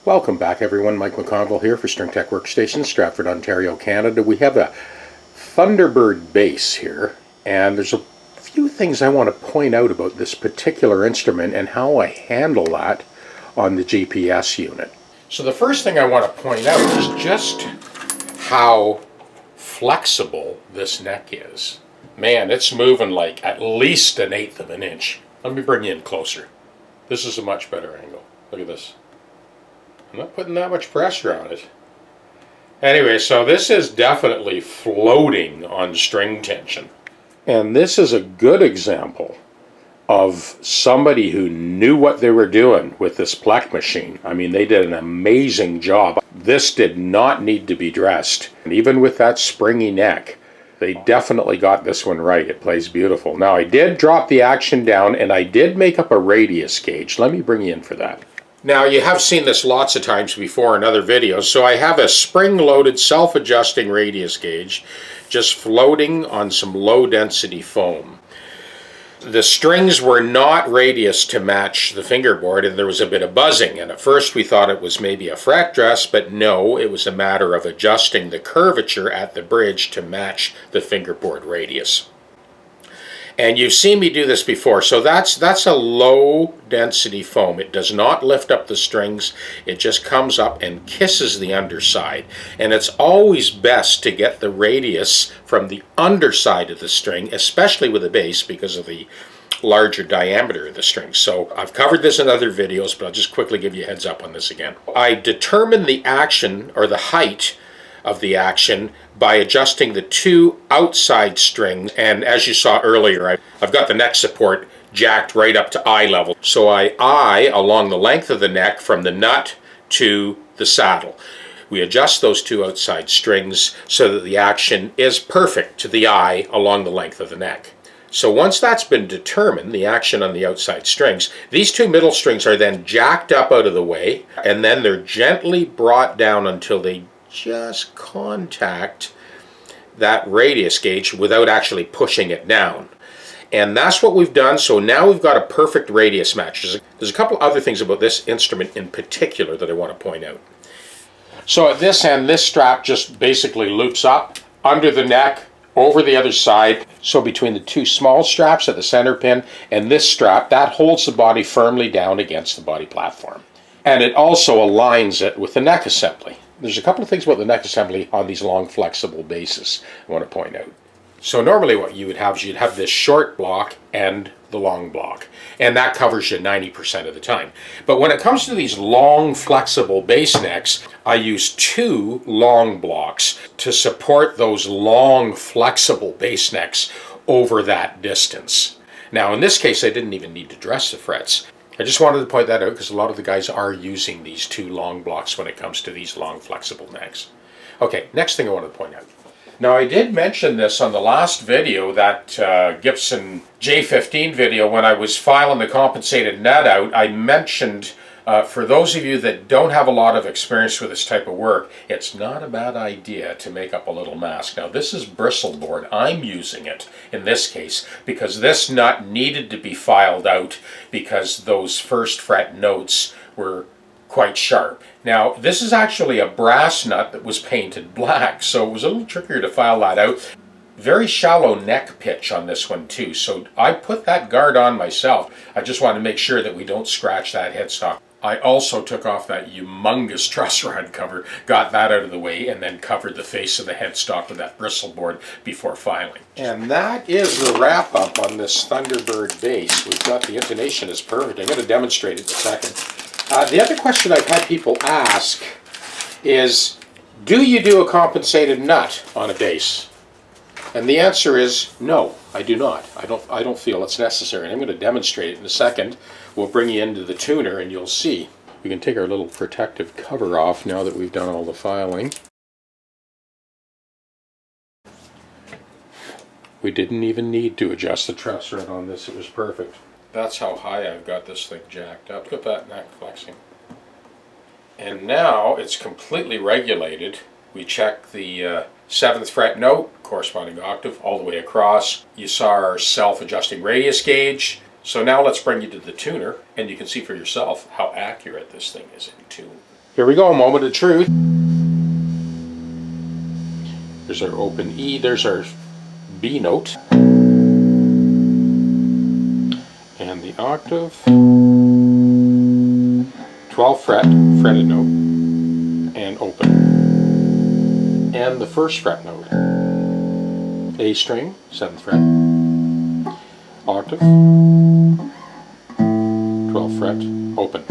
Welcome back everyone, Mike McConville here for StringTechWorkstations, Stratford, Ontario, Canada. We have a Thunderbird bass here, and there's a few things I want to point out about this particular instrument and how I handle that on the GPS unit. So the first thing I want to point out is just how flexible this neck is. Man, it's moving like at least 1/8 of an inch. Let me bring you in closer. This is a much better angle. Look at this. I'm not putting that much pressure on it. Anyway, so this is definitely floating on string tension. And this is a good example of somebody who knew what they were doing with this Plek machine. I mean, they did an amazing job. This did not need to be dressed. And even with that springy neck, they definitely got this one right. It plays beautiful. Now, I did drop the action down and I did make up a radius gauge. Let me bring you in for that. Now, you have seen this lots of times before in other videos, so I have a spring-loaded self-adjusting radius gauge just floating on some low-density foam. The strings were not radius to match the fingerboard, and there was a bit of buzzing, and at first we thought it was maybe a fret dress, but no, it was a matter of adjusting the curvature at the bridge to match the fingerboard radius. And you've seen me do this before, so that's a low density foam. It does not lift up the strings, it just comes up and kisses the underside. And it's always best to get the radius from the underside of the string, especially with a bass because of the larger diameter of the string. So I've covered this in other videos, but I'll just quickly give you a heads up on this again. I determine the action, or the height of the action, by adjusting the two outside strings, and as you saw earlier, I've got the neck support jacked right up to eye level. So I eye along the length of the neck from the nut to the saddle. We adjust those two outside strings so that the action is perfect to the eye along the length of the neck. So once that's been determined, the action on the outside strings, these two middle strings are then jacked up out of the way, and then they're gently brought down until they just contact that radius gauge without actually pushing it down. And that's what we've done. So now we've got a perfect radius match. There's a couple other things about this instrument in particular that I want to point out. So at this end, this strap just basically loops up under the neck, over the other side. So between the two small straps at the center pin and this strap, that holds the body firmly down against the body platform. And it also aligns it with the neck assembly. There's a couple of things about the neck assembly on these long flexible basses I want to point out. So normally what you would have is you'd have this short block and the long block, and that covers you 90% of the time. But when it comes to these long flexible bass necks, I use two long blocks to support those long flexible bass necks over that distance. Now in this case I didn't even need to dress the frets. I just wanted to point that out because a lot of the guys are using these two long blocks when it comes to these long flexible necks. Okay, next thing I want to point out. Now I did mention this on the last video, that Gibson J15 video, when I was filing the compensated net out. I mentioned, for those of you that don't have a lot of experience with this type of work, it's not a bad idea to make up a little mask. Now this is bristleport. I'm using it in this case because this nut needed to be filed out because those first fret notes were quite sharp. Now this is actually a brass nut that was painted black, so it was a little trickier to file that out. Very shallow neck pitch on this one too, so I put that guard on myself. I just wanted to make sure that we don't scratch that headstock. I also took off that humongous truss rod cover, got that out of the way, and then covered the face of the headstock with that bristleport before filing. And that is the wrap up on this Thunderbird bass. We've got the intonation is perfect. I'm going to demonstrate it in a second. The other question I've had people ask is, do you do a compensated nut on a bass? And the answer is no, I do not. I don't feel it's necessary. And I'm going to demonstrate it in a second. We'll bring you into the tuner and you'll see. We can take our little protective cover off now that we've done all the filing. We didn't even need to adjust the truss rod on this. It was perfect. That's how high I've got this thing jacked up. Look at that neck flexing. And now it's completely regulated. We check the 7th fret note, corresponding octave, all the way across. You saw our self-adjusting radius gauge. So now let's bring you to the tuner, and you can see for yourself how accurate this thing is in tune. Here we go, moment of truth. There's our open E, there's our B note. And the octave. 12th fret, fretted note, and open. And the 1st fret note. A string, 7th fret, octave, 12th fret, open.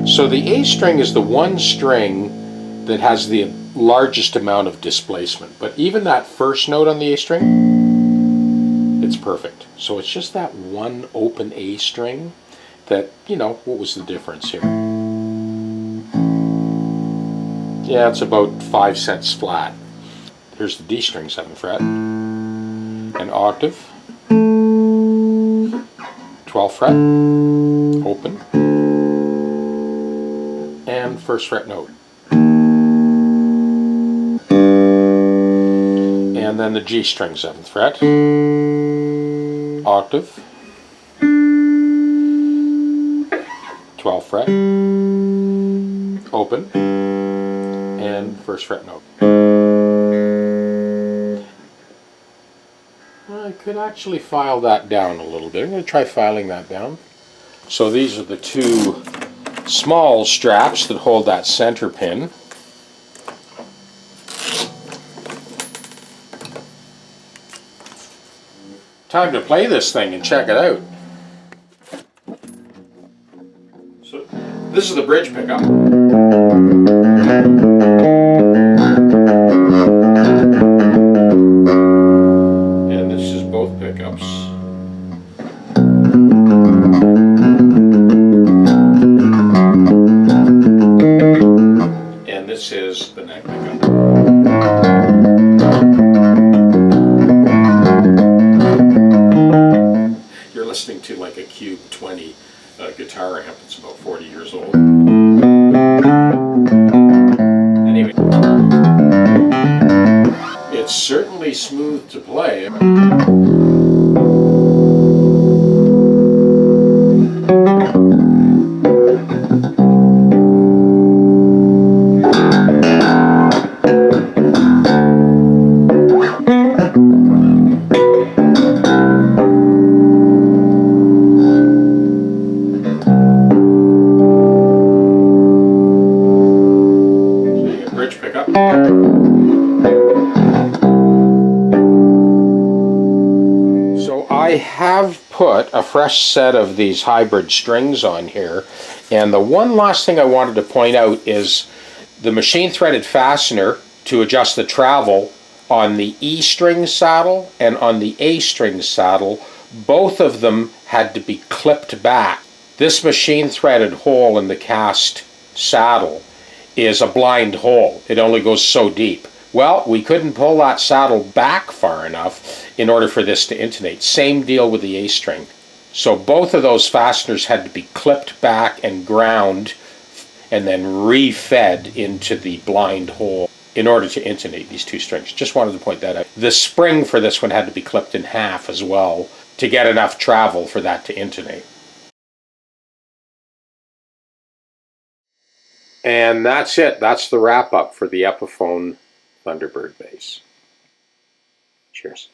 So the A string is the one string that has the largest amount of displacement, but even that first note on the A string, it's perfect. So it's just that one open A string that, you know, what was the difference here? Yeah, it's about 5 cents flat. Here's the D string, 7th fret, an octave, 12th fret, open, and 1st fret note. And then the G string, 7th fret, octave, 12th fret, open, and 1st fret note. I could actually file that down a little bit. I'm going to try filing that down. So these are the two small straps that hold that center pin. Time to play this thing and check it out. So this is the bridge pickup. And this is both pickups. And this is the neck pickup. You're listening to like a Cube 20 guitar amp. It's about 40 years old. Anyway, it's certainly smooth to play. So I have put a fresh set of these hybrid strings on here, and the one last thing I wanted to point out is the machine threaded fastener to adjust the travel on the E string saddle and on the A string saddle. Both of them had to be clipped back. This machine threaded hole in the cast saddle is a blind hole. It only goes so deep. Well, we couldn't pull that saddle back far enough in order for this to intonate. Same deal with the A string. So both of those fasteners had to be clipped back and ground and then re-fed into the blind hole in order to intonate these two strings. Just wanted to point that out. The spring for this one had to be clipped in half as well to get enough travel for that to intonate. And that's it. That's the wrap up for the Epiphone Thunderbird bass. Cheers.